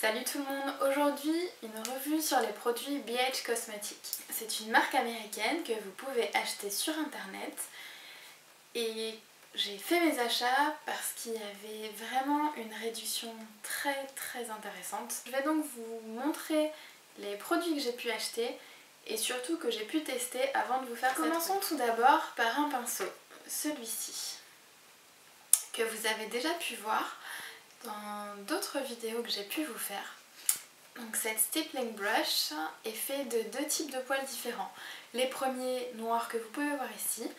Salut tout le monde, aujourd'hui une revue sur les produits BH Cosmetics. C'est une marque américaine que vous pouvez acheter sur internet et j'ai fait mes achats parce qu'il y avait vraiment une réduction très intéressante. Je vais donc vous montrer les produits que j'ai pu acheter et surtout que j'ai pu tester avant de vous faire cette revue. Commençons tout d'abord par un pinceau, celui-ci, que vous avez déjà pu voir dans d'autres vidéos que j'ai pu vous faire. Donc cette stippling brush est fait de deux types de poils différents. Les premiers noirs que vous pouvez voir ici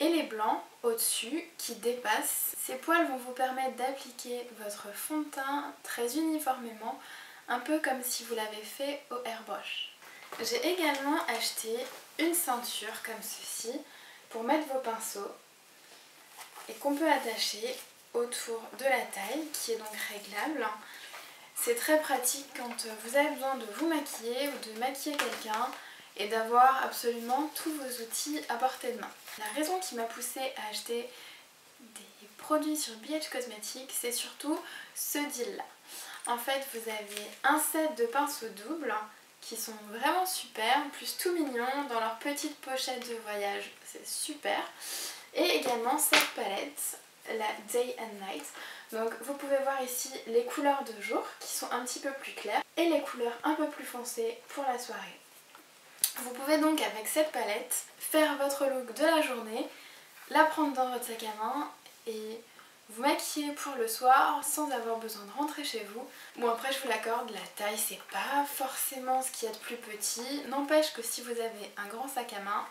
et les blancs au-dessus qui dépassent. Ces poils vont vous permettre d'appliquer votre fond de teint très uniformément, un peu comme si vous l'avez fait au airbrush. J'ai également acheté une ceinture comme ceci pour mettre vos pinceaux et qu'on peut attacher autour de la taille, qui est donc réglable. C'est très pratique quand vous avez besoin de vous maquiller ou de maquiller quelqu'un et d'avoir absolument tous vos outils à portée de main. La raison qui m'a poussée à acheter des produits sur BH Cosmetics, c'est surtout ce deal là. En fait, vous avez un set de pinceaux doubles qui sont vraiment super, plus tout mignons dans leur petite pochette de voyage, c'est super. Et également cette palette, la Day and Night. Donc vous pouvez voir ici les couleurs de jour qui sont un petit peu plus claires et les couleurs un peu plus foncées pour la soirée. Vous pouvez donc avec cette palette faire votre look de la journée, la prendre dans votre sac à main et vous maquiller pour le soir sans avoir besoin de rentrer chez vous. Bon, après je vous l'accorde, la taille c'est pas forcément ce qu'il y a de plus petit, n'empêche que si vous avez un grand sac à main,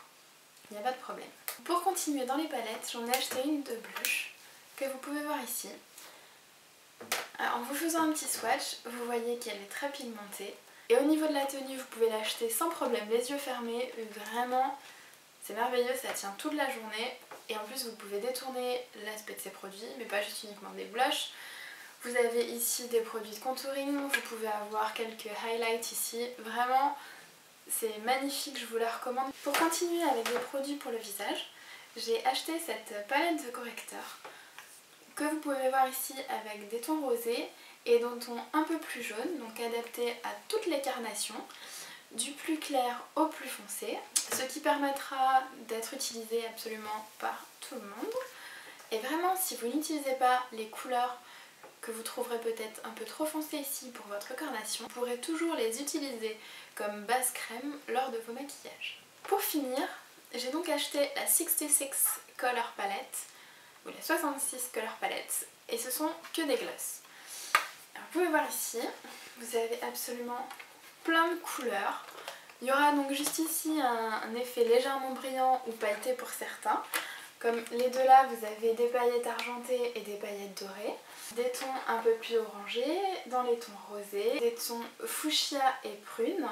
il n'y a pas de problème. Pour continuer dans les palettes, j'en ai acheté une de blush que vous pouvez voir ici. Alors, en vous faisant un petit swatch, vous voyez qu'elle est très pigmentée. Et au niveau de la tenue, vous pouvez l'acheter sans problème, les yeux fermés. Vraiment, c'est merveilleux, ça tient toute la journée. Et en plus, vous pouvez détourner l'aspect de ces produits, mais pas juste uniquement des blushs. Vous avez ici des produits de contouring, vous pouvez avoir quelques highlights ici. Vraiment, c'est magnifique, je vous la recommande. Pour continuer avec des produits pour le visage, j'ai acheté cette palette de correcteurs que vous pouvez voir ici avec des tons rosés et d'un ton un peu plus jaune, donc adapté à toutes les carnations, du plus clair au plus foncé, ce qui permettra d'être utilisé absolument par tout le monde. Et vraiment, si vous n'utilisez pas les couleurs que vous trouverez peut-être un peu trop foncées ici pour votre carnation, vous pourrez toujours les utiliser comme base crème lors de vos maquillages. Pour finir, j'ai donc acheté la 66 Color Palette, ou la 66 Color Palette, et ce sont que des glosses. Alors, vous pouvez voir ici, vous avez absolument plein de couleurs. Il y aura donc juste ici un effet légèrement brillant ou pailleté pour certains. Comme les deux là, vous avez des paillettes argentées et des paillettes dorées. Des tons un peu plus orangés, dans les tons rosés, des tons fuchsia et prune.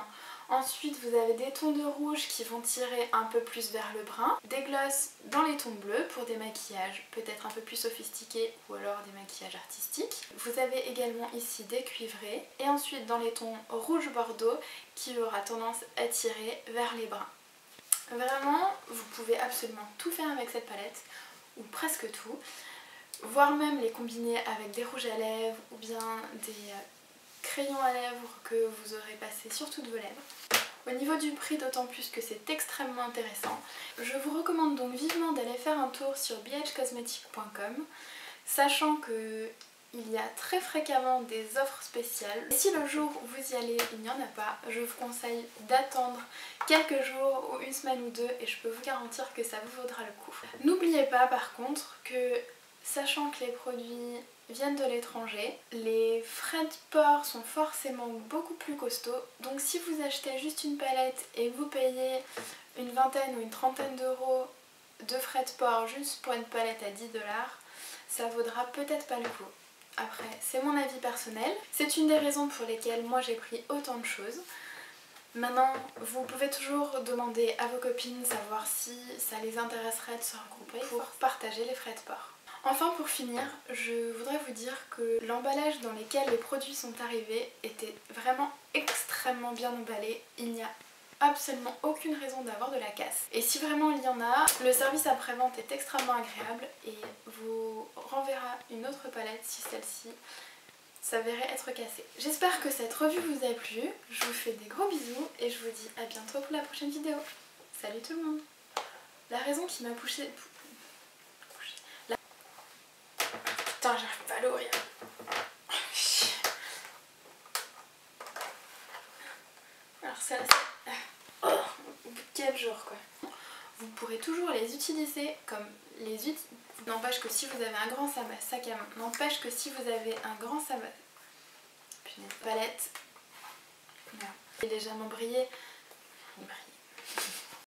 Ensuite vous avez des tons de rouge qui vont tirer un peu plus vers le brun. Des glosses dans les tons bleus pour des maquillages peut-être un peu plus sophistiqués ou alors des maquillages artistiques. Vous avez également ici des cuivrés. Et ensuite dans les tons rouge bordeaux qui aura tendance à tirer vers les bruns. Vraiment, vous pouvez absolument tout faire avec cette palette, ou presque tout, voire même les combiner avec des rouges à lèvres ou bien des crayons à lèvres que vous aurez passé sur toutes vos lèvres. Au niveau du prix, d'autant plus que c'est extrêmement intéressant, je vous recommande donc vivement d'aller faire un tour sur bhcosmetics.com, sachant que il y a très fréquemment des offres spéciales. Et si le jour où vous y allez, il n'y en a pas, je vous conseille d'attendre quelques jours ou une semaine ou deux et je peux vous garantir que ça vous vaudra le coup. N'oubliez pas par contre que, sachant que les produits viennent de l'étranger, les frais de port sont forcément beaucoup plus costauds. Donc si vous achetez juste une palette et que vous payez une vingtaine ou une trentaine d'euros de frais de port juste pour une palette à 10$, ça vaudra peut-être pas le coup. Après, c'est mon avis personnel. C'est une des raisons pour lesquelles moi j'ai pris autant de choses. Maintenant, vous pouvez toujours demander à vos copines savoir si ça les intéresserait de se regrouper pour partager les frais de port. Enfin, pour finir, je voudrais vous dire que l'emballage dans lequel les produits sont arrivés était vraiment extrêmement bien emballé. Il n'y a absolument aucune raison d'avoir de la casse. Et si vraiment il y en a, le service après-vente est extrêmement agréable et vous renverra une autre palette si celle-ci s'avérait être cassé. J'espère que cette revue vous a plu, je vous fais des gros bisous et je vous dis à bientôt pour la prochaine vidéo. Salut tout le monde. La raison qui m'a poussée... Putain, j'arrive pas à l'ouvrir. Alors ça, oh, au bout de 4 jours quoi. Vous pourrez toujours les utiliser comme les outils. N'empêche que si vous avez un grand sac à main, n'empêche que si vous avez un grand palette, voilà. Il est légèrement brillé.